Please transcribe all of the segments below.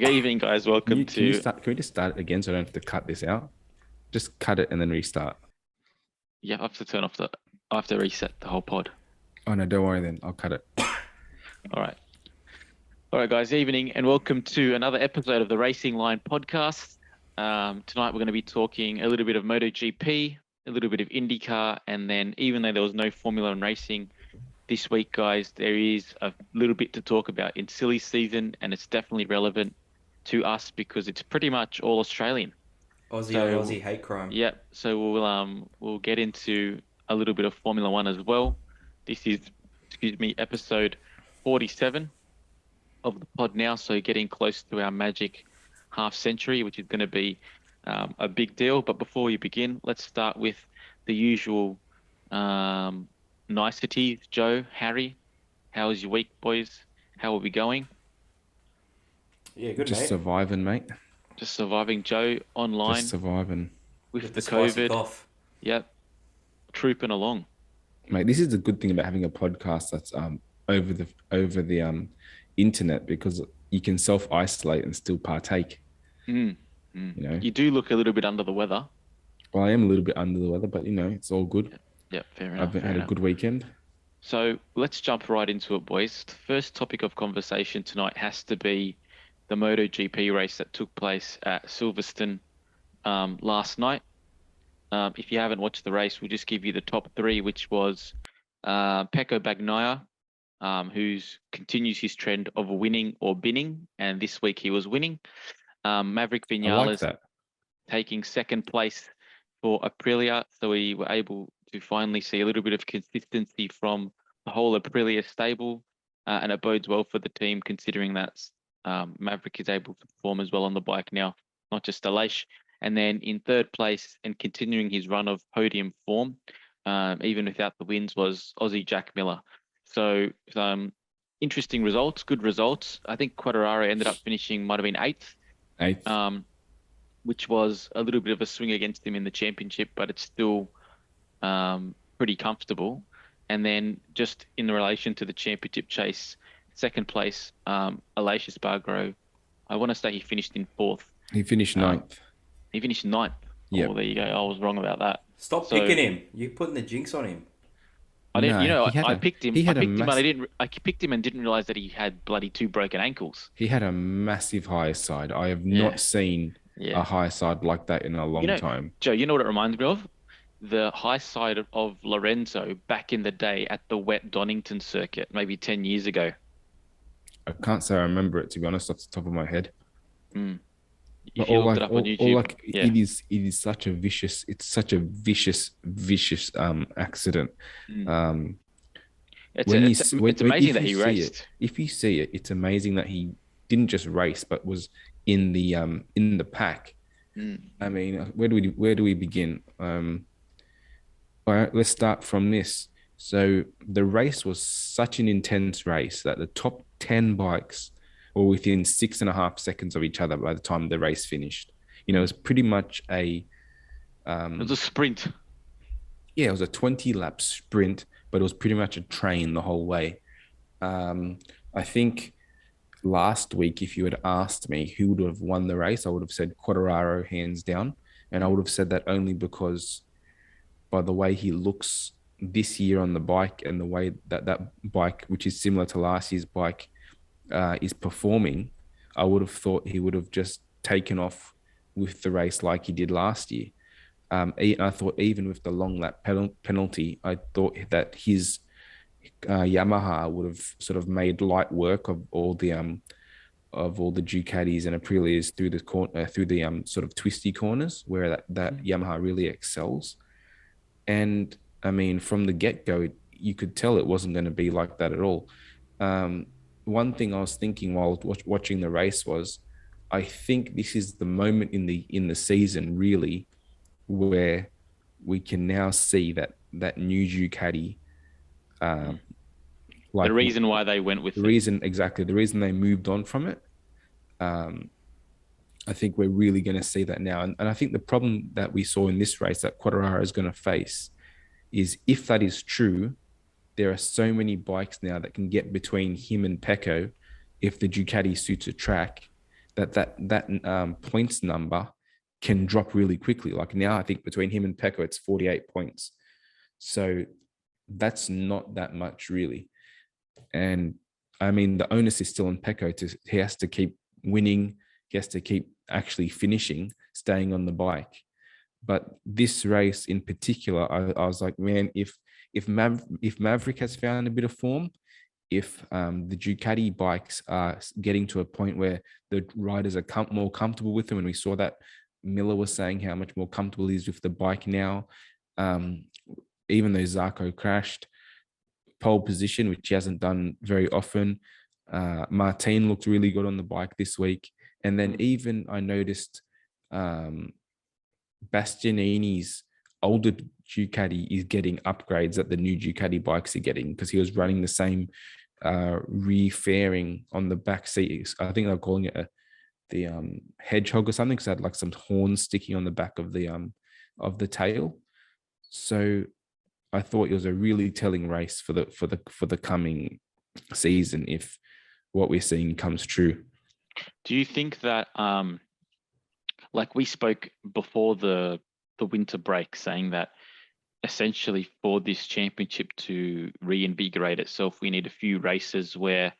Good evening, guys. Welcome Can you to. start? Can we just start it again so I don't have to cut this out? Just cut it and then restart. Yeah, I have to turn off the. I have to reset the whole pod. Oh no, don't worry then. I'll cut it. All right. All right, guys. Evening, and welcome to another episode of the Racing Line podcast. Tonight we're going to be talking a little bit of Moto GP, a little bit of IndyCar, and then even though there was no Formula One racing this week, guys, there is a little bit to talk about in silly season, and it's definitely relevant to us because it's pretty much all Australian. Aussie on So Aussie hate crime. yeah, so we'll get into a little bit of Formula One as well. This is, excuse me, episode 47 of the pod now, so getting close to our magic half century, which is going to be a big deal. But before we begin, let's start with the usual niceties. Joe, Harry, how was your week, boys? How are we going? Yeah, good Just mate. surviving, mate. Just surviving. Joe online Just surviving, with the spicy COVID. cough. Yep, trooping along. mate. This is the good thing about having a podcast that's over the internet because you can self-isolate and still partake. Mm. You know, You do look a little bit under the weather. well, I am a little bit under the weather, but it's all good. Yeah, fair enough. I've had a good weekend. So let's jump right into it, boys. The first topic of conversation tonight has to be the Moto GP race that took place at Silverstone last night. If you haven't watched the race, we'll just give you the top three, which was Pecco Bagnaia, who continues his trend of winning or binning, and this week he was winning. Maverick I like Vinales that. taking second place for Aprilia, so we were able to finally see a little bit of consistency from the whole Aprilia stable, and it bodes well for the team considering that Maverick is able to perform as well on the bike now, not just Aleix. And then in third place and continuing his run of podium form, even without the wins, was Aussie Jack Miller. So interesting results, good results. I think Quartararo ended up finishing, might have been eighth, Eighth. which was a little bit of a swing against him in the championship, but it's still pretty comfortable. And then just in relation to the championship chase, second place, Aleix Espargaro, I want to say he finished in fourth. He finished ninth. He finished ninth. Yep. Oh, there you go. I was wrong about that. Stop picking him. You're putting the jinx on him. I didn't. No, I picked him. he I had a picked him, but mass- I picked him and didn't realize that he had bloody two broken ankles. He had a massive high side. I have Yeah. not seen Yeah. a high side like that in a long know- time. Joe, you know what it reminds me of? The high side of Lorenzo back in the day at the wet Donington circuit, maybe 10 years ago. I can't say I remember it, to be honest, off the top of my head. If you looked it up on YouTube, yeah. it is such a vicious. It's such a vicious accident. It's amazing that he raced. If you see it, it's amazing that he didn't just race, but was in the pack. I mean, where do we begin? All right, let's start from this. So the race was such an intense race that the top 10 bikes were within 6.5 seconds of each other by the time the race finished. It was pretty much It was a sprint. it was a 20-lap sprint, but it was pretty much a train the whole way. I think last week, if you had asked me who would have won the race, I would have said Quartararo hands down. And I would have said that only because by the way he looks this year on the bike and the way that bike, which is similar to last year's bike, is performing, I would have thought he would have just taken off with the race like he did last year. I thought even with the long lap penalty, I thought that his Yamaha would have sort of made light work of all the Ducatis and Aprilias through the sort of twisty corners where that Yamaha really excels. And I mean, from the get-go, you could tell it wasn't going to be like that at all. One thing I was thinking while watching the race was, I think this is the moment in the season really where we can now see that new Ducati, like The reason why they went with the reason they moved on from it. I think we're really going to see that now. And I think the problem that we saw in this race that Quartararo is going to face is, if that is true, there are so many bikes now that can get between him and Pecco if the Ducati suits a track, that points number can drop really quickly. Like now, I think between him and Pecco, it's 48 points. So that's not that much really. And I mean, the onus is still on Pecco. He has to keep winning. He has to keep actually finishing, staying on the bike. But this race in particular, I was like, man, if Maverick has found a bit of form, if the Ducati bikes are getting to a point where the riders are more comfortable with them, and we saw that Miller was saying how much more comfortable he is with the bike now, even though Zarco crashed, pole position, which he hasn't done very often. Martin looked really good on the bike this week. And then even I noticed Bastianini's older Ducati is getting upgrades that the new Ducati bikes are getting, because he was running the same rear fairing on the back seat. I think they're calling it the hedgehog or something, because it had like some horns sticking on the back of the tail. So I thought it was a really telling race for the coming season if what we're seeing comes true. Do you think that, like we spoke before the winter break, saying that essentially for this championship to reinvigorate itself, we need a few races where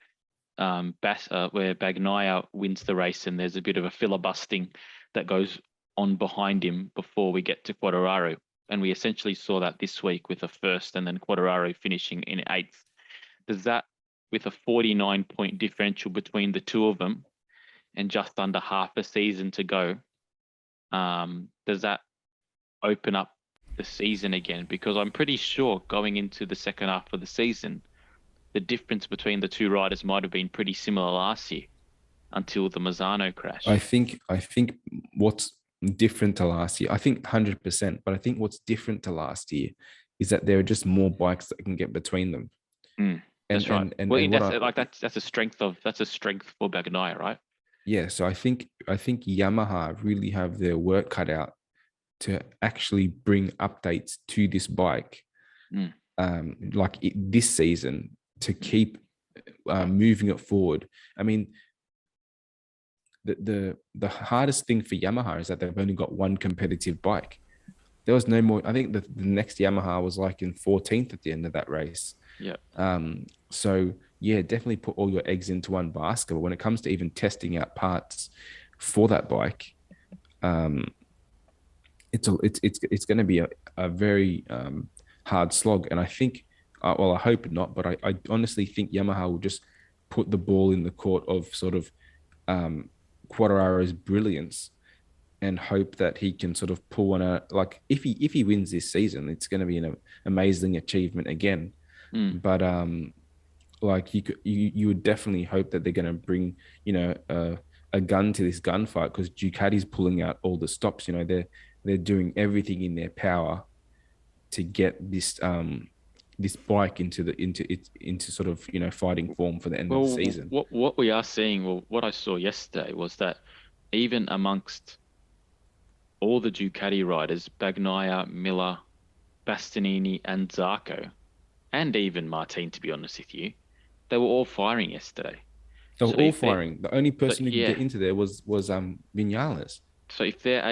where Bagnaia wins the race and there's a bit of a filibustering that goes on behind him before we get to Quartararo. And we essentially saw that this week with a first and then Quartararo finishing in 8th. Does that, with a 49-point differential between the two of them and just under half a season to go, does that open up the season again? Because I'm pretty sure going into the second half of the season, the difference between the two riders might have been pretty similar last year until the Mazzano crash. I think what's different to last year, I think 100%, but I think what's different to last year is that there are just more bikes that can get between them. That's right. That's a strength for Bagnaia, right? Yeah, so I think Yamaha really have their work cut out to actually bring updates to this bike, this season, to keep moving it forward. I mean, the hardest thing for Yamaha is that they've only got one competitive bike. There was no more. I think the next Yamaha was like in 14th at the end of that race. Yeah. So yeah, definitely put all your eggs into one basket. But when it comes to even testing out parts for that bike, it's going to be a very hard slog. And I think, well, I hope not, but I honestly think Yamaha will just put the ball in the court of sort of Quartararo's brilliance and hope that he can sort of pull one out. Like if he wins this season, it's going to be an amazing achievement again. But like you would definitely hope that they're going to bring, a gun to this gunfight, because Ducati's pulling out all the stops. They're doing everything in their power to get this this bike into sort of fighting form for the end of the season. What we are seeing, what I saw yesterday was that even amongst all the Ducati riders, Bagnaia, Miller, Bastianini, and Zarco, and even Martin, to be honest with you, they were all firing yesterday. They were all firing. The only person who could get into there was Vinales. So if they are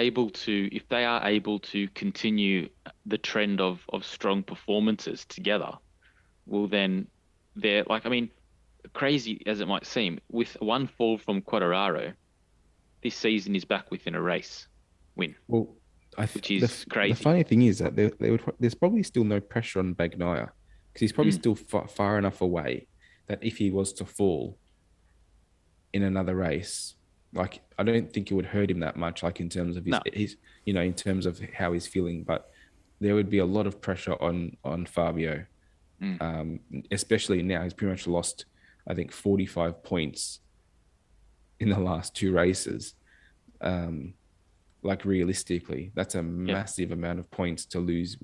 able to continue the trend of strong performances together, well then they're like, I mean, crazy as it might seem, with one fall from Quartararo, this season is back within a race win. Well, which is crazy. The funny thing is that there's probably still no pressure on Bagnaia, because he's probably still far enough away that if he was to fall in another race, like I don't think it would hurt him that much, like in terms of his in terms of how he's feeling. But there would be a lot of pressure on Fabio, especially now. He's pretty much lost, I think, 45 points in the last two races. Like realistically, that's a massive amount of points to lose.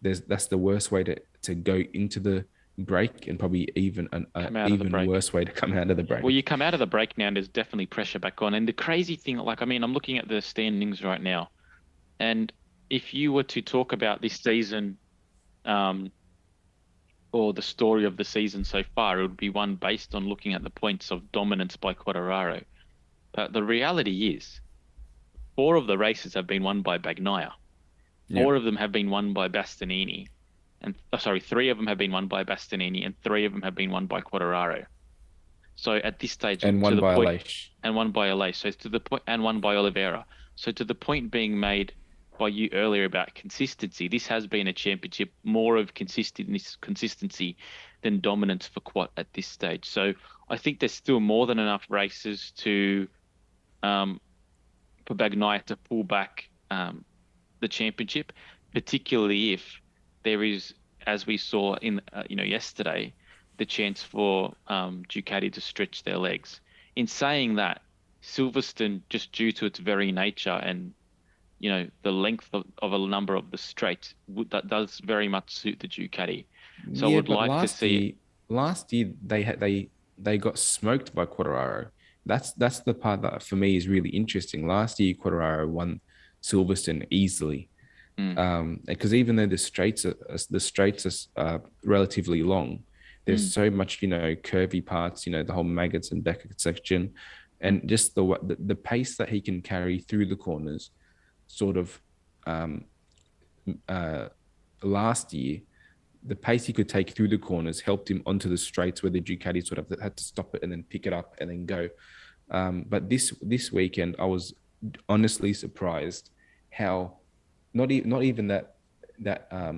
That's the worst way to go into the break, and probably even worse way to come out of the break. Well, you come out of the break now and there's definitely pressure back on. And the crazy thing, like, I mean, I'm looking at the standings right now, and if you were to talk about this season, or the story of the season so far, it would be one based on looking at the points of dominance by Quartararo. But the reality is, 4 of the races have been won by Bagnaia. Yeah. 4 of them have been won by Bastianini. And 3 of them have been won by Bastianini, and 3 of them have been won by Quartararo. So at this stage, And one by point, Aleix. and one by Aleix. So to the point, and one by Oliveira. So to the point being made by you earlier about consistency, this has been a championship more of consistency than dominance for Quat at this stage. So I think there's still more than enough races to for Bagnaia to pull back the championship, particularly if there is, as we saw in yesterday, the chance for Ducati to stretch their legs. In saying that, Silverstone, just due to its very nature and the length of a number of the straights, that does very much suit the Ducati. So I would like to see. Last year they got smoked by Quartararo. That's the part that for me is really interesting. Last year Quartararo won Silverstone easily, because even though the straights are relatively long, there's so much curvy parts, the whole Maggots and Beckett section, and just the pace that he can carry through the corners, sort of. Last year, the pace he could take through the corners helped him onto the straights where the Ducati sort of had to stop it and then pick it up and then go. But this weekend, I was honestly surprised how not even that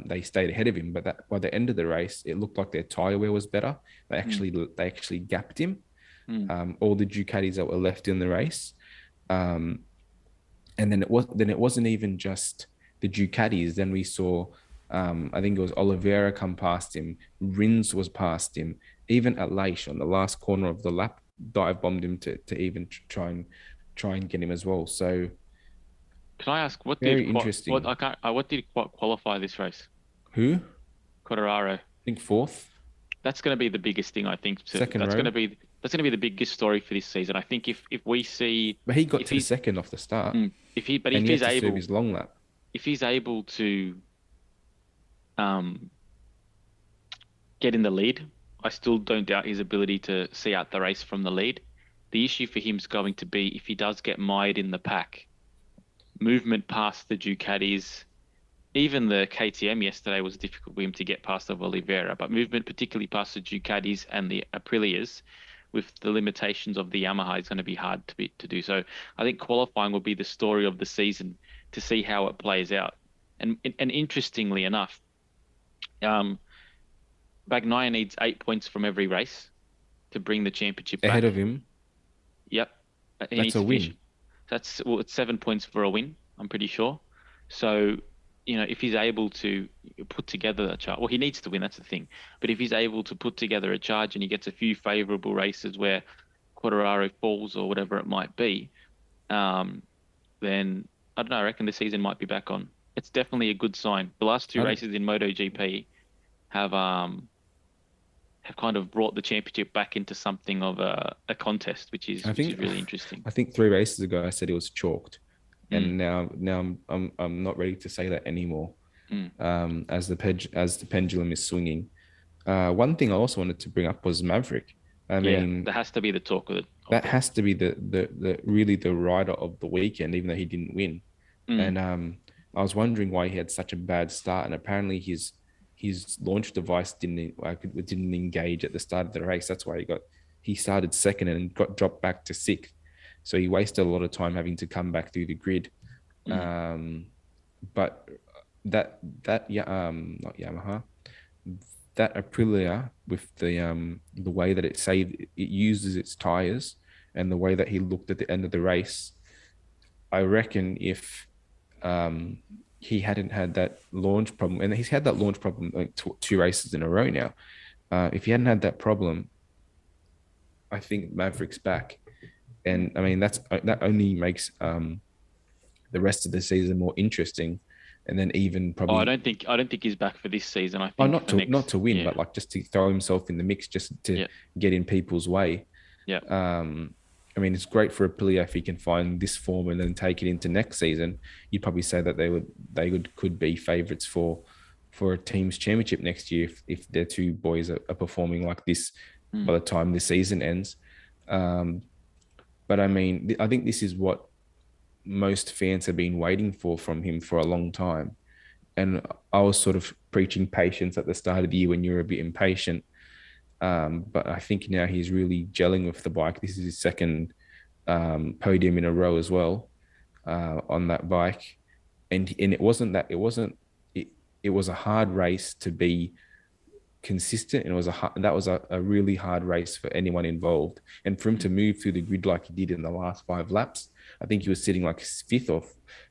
they stayed ahead of him, but that by the end of the race, it looked like their tire wear was better. They actually gapped him. All the Ducatis that were left in the race, and then it wasn't even just the Ducatis. Then we saw, I think it was Oliveira come past him. Rins was past him. Even Aleix on the last corner of the lap dive bombed him to even try and get him as well. So, can I ask what very did interesting. What did qualify this race? Who? Quartararo. I think 4th. That's going to be the biggest thing. I think that's going to be the biggest story for this season. I think if we see, but he got to second off the start. If he's able, his long lap. If he's able to get in the lead, I still don't doubt his ability to see out the race from the lead. The issue for him is going to be if he does get mired in the pack, movement past the Ducatis. Even the KTM yesterday was difficult for him to get past of Oliveira, but movement particularly past the Ducatis and the Aprilias, with the limitations of the Yamaha, is going to be hard to do. So I think qualifying will be the story of the season to see how it plays out. And interestingly enough, Bagnaia needs 8 points from every race to bring the championship ahead back. of him. Yep, that's a win. It's 7 points for a win, I'm pretty sure. So, if he's able to put together a charge, well, he needs to win, that's the thing. But if he's able to put together a charge and he gets a few favourable races where Quartararo falls or whatever it might be, then I don't know, I reckon the season might be back on. It's definitely a good sign. The last 2 races in Moto GP have kind of brought the championship back into something of a contest, which is really interesting. I think 3 races ago I said it was chalked, and now I'm not ready to say that anymore. As the pendulum is swinging. One thing I also wanted to bring up was Maverick. I mean, that has to be the talk of it. That has to be the really the rider of the weekend, even though he didn't win. And I was wondering why he had such a bad start, and apparently his launch device didn't engage at the start of the race. That's why he started second and got dropped back to 6th. So he wasted a lot of time having to come back through the grid. But that not Yamaha, that Aprilia, with the way that it uses its tires and the way that he looked at the end of the race, I reckon if he hadn't had that launch problem, and he's had that launch problem like 2 races in a row now. If he hadn't had that problem, I think Maverick's back, and I mean that only makes the rest of the season more interesting, and then even probably. I don't think he's back for this season. I think not to win, but like just to throw himself in the mix, just to get in people's way. Yeah. I mean, it's great for Aprilia if he can find this form and then take it into next season. You'd probably say that they could be favourites for a team's championship next year if their 2 boys are performing like this by the time this season ends. But I mean, I think this is what most fans have been waiting for from him for a long time. And I was sort of preaching patience at the start of the year when you're a bit impatient. But I think now he's really gelling with the bike. This is his second podium in a row as well on that bike. And it wasn't that, it was a hard race to be consistent, and that was a really hard race for anyone involved. And for him to move through the grid like he did in the last 5 laps, I think he was sitting like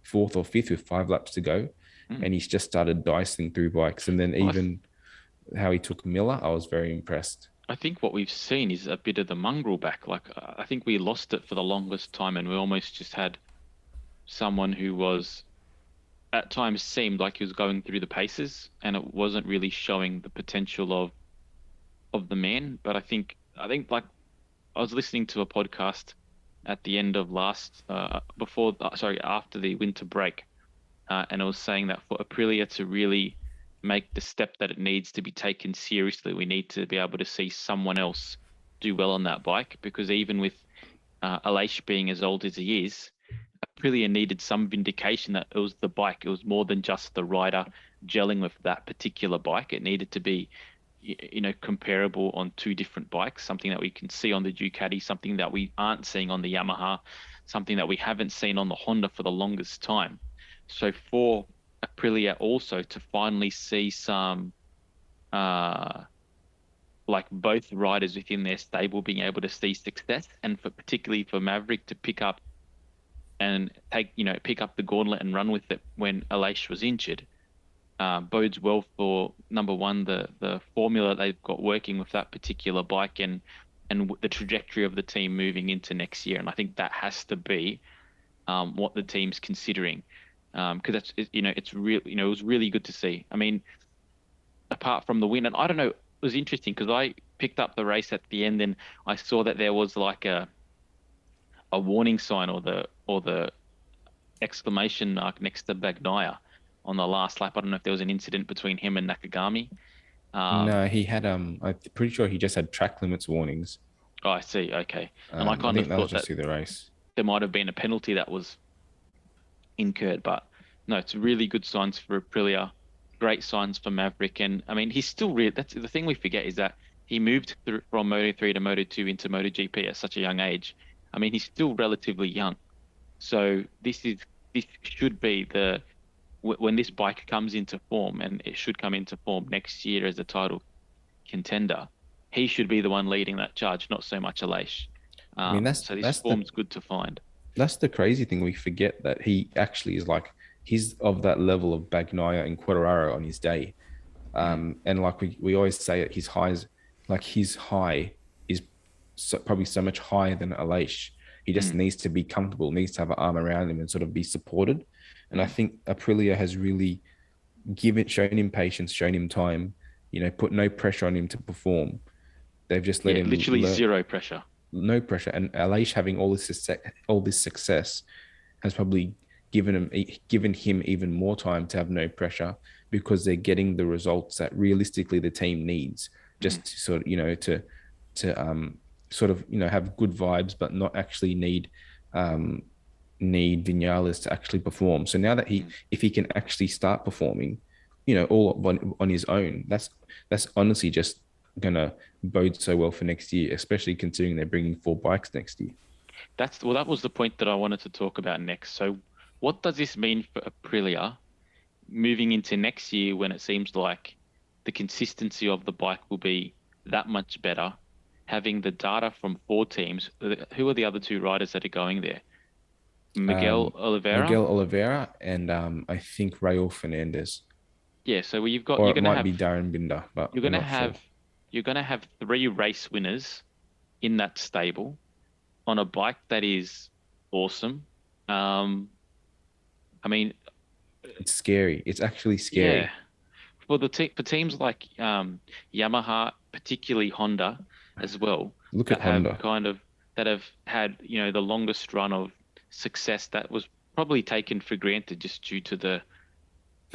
fourth or fifth with 5 laps to go, and he's just started dicing through bikes. And then even how he took Miller, I was very impressed. I think what we've seen is a bit of the mongrel back. Like, I think we lost it for the longest time, and we almost just had someone who was at times seemed like he was going through the paces, and it wasn't really showing the potential of the man. But I think like I was listening to a podcast at the end of after the winter break, and it was saying that for Aprilia to really make the step that it needs to be taken seriously, we need to be able to see someone else do well on that bike, because even with Aleix being as old as he is, Aprilia needed some vindication that it was the bike. It was more than just the rider gelling with that particular bike. It needed to be, comparable on two different bikes, something that we can see on the Ducati, something that we aren't seeing on the Yamaha, something that we haven't seen on the Honda for the longest time. So for Aprilia also to finally see some, like both riders within their stable being able to see success, and particularly for Maverick to pick up the gauntlet and run with it when Aleix was injured, bodes well for, number one, the formula they've got working with that particular bike, and the trajectory of the team moving into next year. And I think that has to be what the team's considering, because it's real. It was really good to see. I mean, apart from the win, and I don't know, it was interesting because I picked up the race at the end, and I saw that there was like a warning sign or the exclamation mark next to Bagnaia on the last lap. I don't know if there was an incident between him and Nakagami. No, he had I'm pretty sure he just had track limits warnings. Oh, I see. Okay. And I think kind of that was thought just that through the race. there might have been a penalty that was incurred, but no, it's really good signs for Aprilia, great signs for Maverick. And I mean, he's still that's the thing we forget, is that he moved from Moto3 to Moto2 into Moto GP at such a young age. I mean, he's still relatively young. So this should be when this bike comes into form, and it should come into form next year as a title contender, he should be the one leading that charge, not so much Aleix. I mean, so this form's good to find. That's the crazy thing. We forget that he actually is he's of that level of Bagnaia and Quartararo on his day. And like we always say it, his high is probably so much higher than Aleix. He just needs to be comfortable, needs to have an arm around him and sort of be supported. And I think Aprilia has really shown him patience, shown him time, put no pressure on him to perform. They've just let him literally zero pressure. No pressure. And Aleix having all this success has probably given him even more time to have no pressure, because they're getting the results that realistically the team needs, just to sort of, have good vibes, but not actually need Vinales to actually perform. So now that if he can actually start performing, all on his own, that's honestly just gonna bode so well for next year, especially considering they're bringing 4 bikes next year. That was the point that I wanted to talk about next. So what does this mean for Aprilia moving into next year, when it seems like the consistency of the bike will be that much better, having the data from 4 teams? Who are the other 2 riders that are going there? Miguel Oliveira and I think Raul Fernandez. Yeah, so you're it gonna might be Darren Binder, but you're gonna have 3 race winners in that stable on a bike that is awesome. I mean, it's scary. It's actually scary. Yeah. For teams like Yamaha, particularly Honda as well. Look at Honda. That have had, the longest run of success that was probably taken for granted just due to the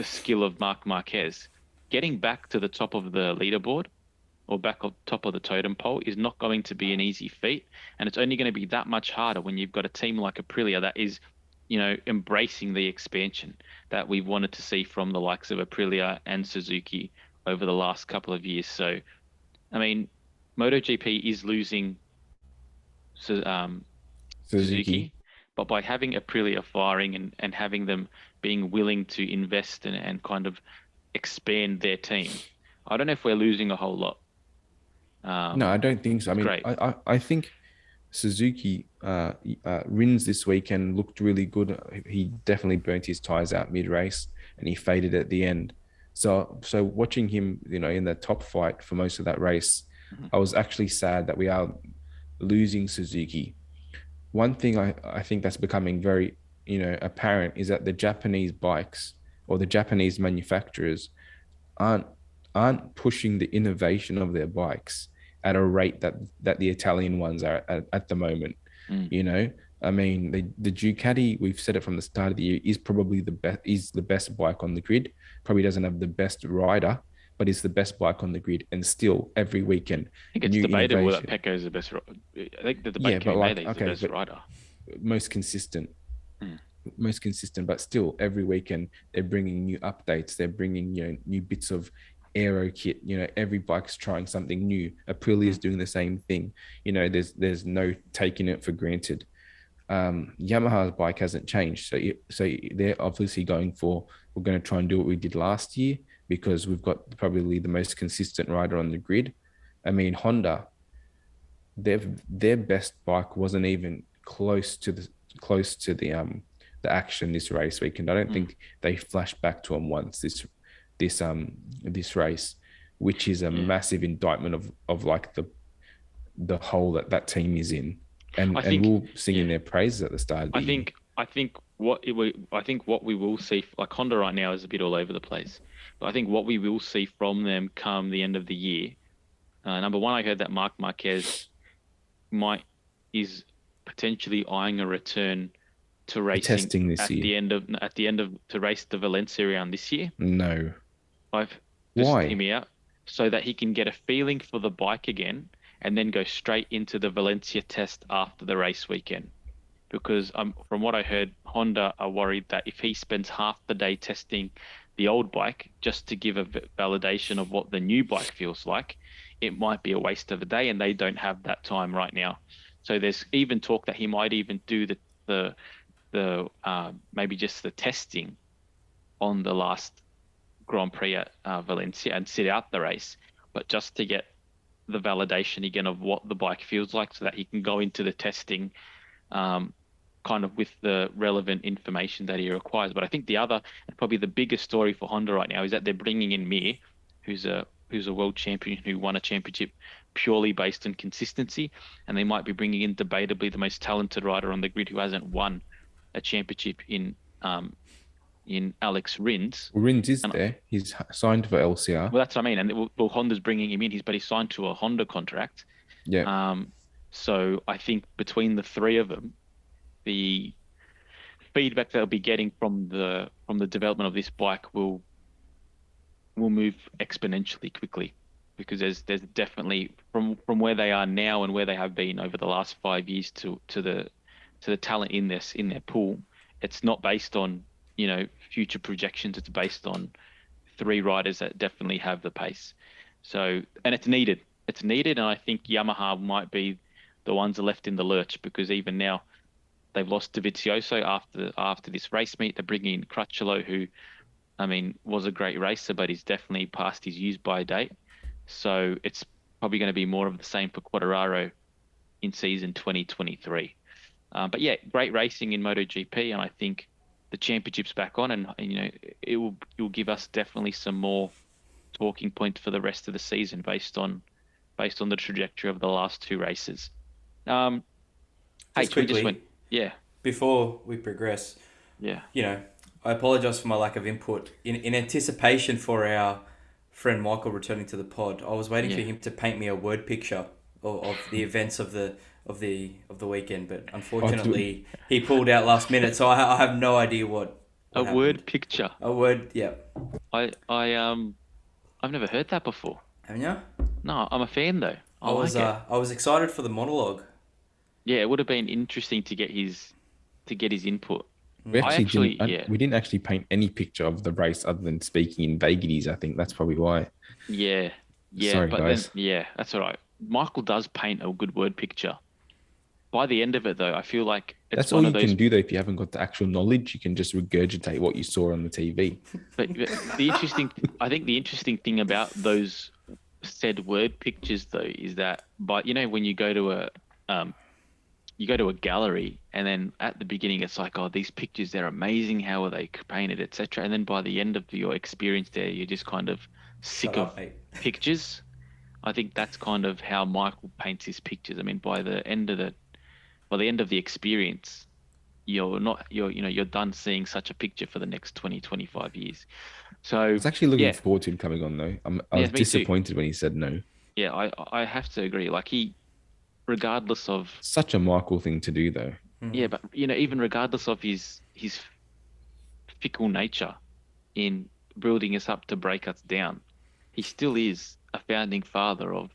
skill of Marc Marquez. Getting back to the top of the leaderboard or back up top of the totem pole is not going to be an easy feat. And it's only going to be that much harder when you've got a team like Aprilia that is, embracing the expansion that we've wanted to see from the likes of Aprilia and Suzuki over the last couple of years. So, I mean, MotoGP is losing Suzuki, Suzuki. but by having Aprilia firing and having them being willing to invest and kind of expand their team, I don't know if we're losing a whole lot. No, I don't think so. I mean, great. I think Suzuki Rins this weekend looked really good. He definitely burnt his tires out mid-race and he faded at the end. So watching him, in the top fight for most of that race, I was actually sad that we are losing Suzuki. One thing I think that's becoming very, apparent is that the Japanese bikes or the Japanese manufacturers aren't pushing the innovation of their bikes at a rate that the Italian ones are at the moment. I mean, the Ducati, we've said it from the start of the year, is probably the best bike on the grid. Probably doesn't have the best rider, but is the best bike on the grid. And still, every weekend, I think it's debatable that Pecco is the best. I think the debate can be made that he's the best rider. Most consistent. But still, every weekend they're bringing new updates. They're bringing new bits of aero kit. Every bike's trying something new. Aprilia is doing the same thing. There's no taking it for granted. Yamaha's bike hasn't changed, so they're obviously we're going to try and do what we did last year because we've got probably the most consistent rider on the grid. I mean, Honda, their best bike wasn't even close to the action this race weekend. I don't think they flashed back to them once this race, which is a massive indictment of like the hole that team is in. And we'll sing in their praises at the start of the year. I think what we will see, like Honda right now is a bit all over the place, but I think what we will see from them come the end of the year. Number one, I heard that Marc Marquez is potentially eyeing a return to racing testing this year to race the Valencia round this year. No, Why? Hear me out, so that he can get a feeling for the bike again, and then go straight into the Valencia test after the race weekend. Because from what I heard, Honda are worried that if he spends half the day testing the old bike just to give a validation of what the new bike feels like, it might be a waste of a day, and they don't have that time right now. So there's even talk that he might even do the maybe just the testing on the last Grand Prix at Valencia and sit out the race, but just to get the validation again of what the bike feels like, so that he can go into the testing kind of with the relevant information that he requires. But I think the other and probably the biggest story for Honda right now is that they're bringing in Mir, who's a world champion who won a championship purely based on consistency, and they might be bringing in debatably the most talented rider on the grid who hasn't won a championship in Alex Rins. Rins is there. He's signed for LCR. Well, that's what I mean. And Honda's bringing him in. He's signed to a Honda contract. Yeah. So I think between the three of them, the feedback they'll be getting from the development of this bike will move exponentially quickly, because there's definitely from where they are now and where they have been over the last 5 years to the talent in their pool. It's not based on future projections. It's based on three riders that definitely have the pace. So, and it's needed, and I think Yamaha might be the ones that are left in the lurch, because even now they've lost Dovizioso after this race meet. They're bringing in Crutchlow, who, I mean, was a great racer, but he's definitely past his use-by date. So it's probably going to be more of the same for Quartararo in season 2023. But yeah, great racing in MotoGP, and I think the championship's back on, and it will give us definitely some more talking points for the rest of the season based on the trajectory of the last two races. Quickly, yeah. Before we progress, yeah, I apologise for my lack of input. In anticipation for our friend Michael returning to the pod, I was waiting for him to paint me a word picture of the events of the weekend, but unfortunately he pulled out last minute, so I have no idea what happened. Word picture. A word, yeah. I've never heard that before. Haven't you? No, I'm a fan though. I was like it. I was excited for the monologue. Yeah, it would have been interesting to get his input. We I actually actually, didn't. yeah, We didn't actually paint any picture of the race other than speaking in vagaries. I think that's probably why. yeah, yeah. Sorry, But then, guys. yeah, that's all right. Michael does paint a good word picture. By the end of it, though, I feel like it's That's all one you of those. can do though. If you haven't got the actual knowledge, you can just regurgitate what you saw on the TV. But I think the interesting thing about those said word pictures, though, is that when you go to a gallery, and then at the beginning it's like, oh, these pictures, they're amazing. How are they painted, etc. And then by the end of your experience there, you're just kind of sick Shut of up, mate. pictures. I think that's kind of how Michael paints his pictures. I mean, by the end of the experience, you're done seeing such a picture for the next 20, 25 years. I So was actually looking yeah, forward to him coming on though. I yeah, was me too. disappointed when he said no. Yeah, I have to agree. Like regardless of Such a Michael thing to do though. yeah, but even regardless of his fickle nature in building us up to break us down, he still is a founding father of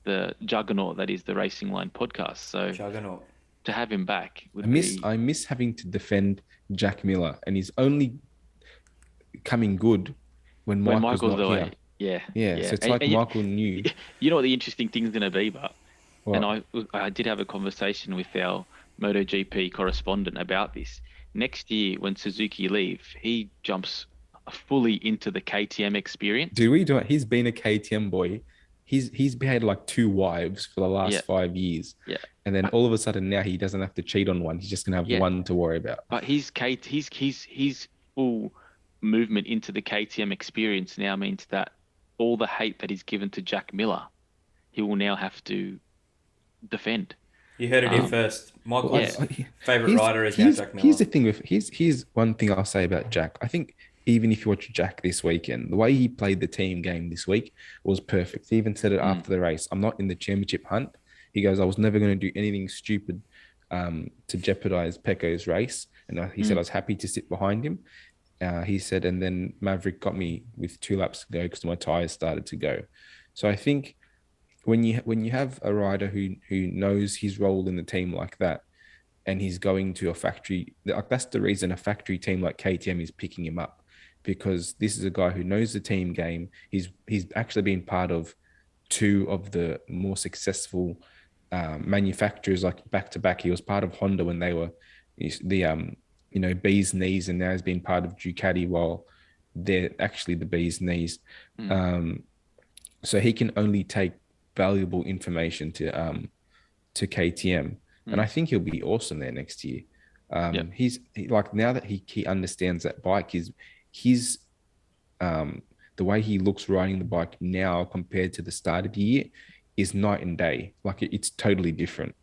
the juggernaut that is the Racing Line podcast. So Juggernaut. to have him back I would miss be I miss having to defend Jack Miller, and he's only coming good when when Michael's Michael's not here. away. Yeah, Yeah, yeah. so it's And, like and Michael knew. you know what the interesting thing's going to be, but What? and I did have a conversation with our Moto GP correspondent about this. Next year, when Suzuki leave, he jumps fully into the KTM experience. Dude, we do it. He's been a KTM boy. He's had like 2 wives for the last Yeah. 5 years. Yeah. And then all of a sudden now he doesn't have to cheat on one. He's just gonna have Yeah. one to worry about. But his full movement into the KTM experience now means that all the hate that is given to Jack Miller, he will now have to defend. You heard it here first. Michael's Yeah. favorite rider is now Jack Miller. Here's the thing with here's one thing I'll say about Jack. I think even if you watch Jack this weekend, the way he played the team game this week was perfect. He even said it after the race. I'm not in the championship hunt. He goes, I was never going to do anything stupid to jeopardize Pecco's race. And he said I was happy to sit behind him. He said, and then Maverick got me with 2 laps to go because my tires started to go. So I think when you have a rider who knows his role in the team like that, and he's going to a factory, like that's the reason a factory team like KTM is picking him up, because this is a guy who knows the team game. He's actually been part of 2 of the more successful manufacturers, like back to back. He was part of Honda when they were the bee's knees, and now he's been part of Ducati while they're actually the bee's knees. So he can only take valuable information to KTM, and I think he'll be awesome there next year. He's like, now that he understands that bike, his the way he looks riding the bike now compared to the start of the year is night and day. Like it's totally different.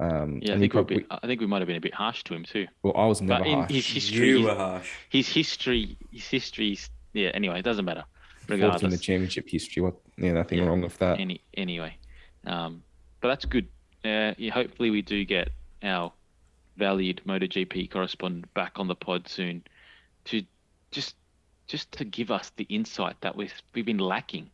I think we might have been a bit harsh to him too. Well, I was never But in harsh. his history, You were harsh. his history's yeah. Anyway, it doesn't matter. 4th in the Regardless, championship history. Nothing wrong with that. anyway, but that's good. Hopefully, we do get our valued MotoGP correspondent back on the pod soon to just to give us the insight that we've been lacking.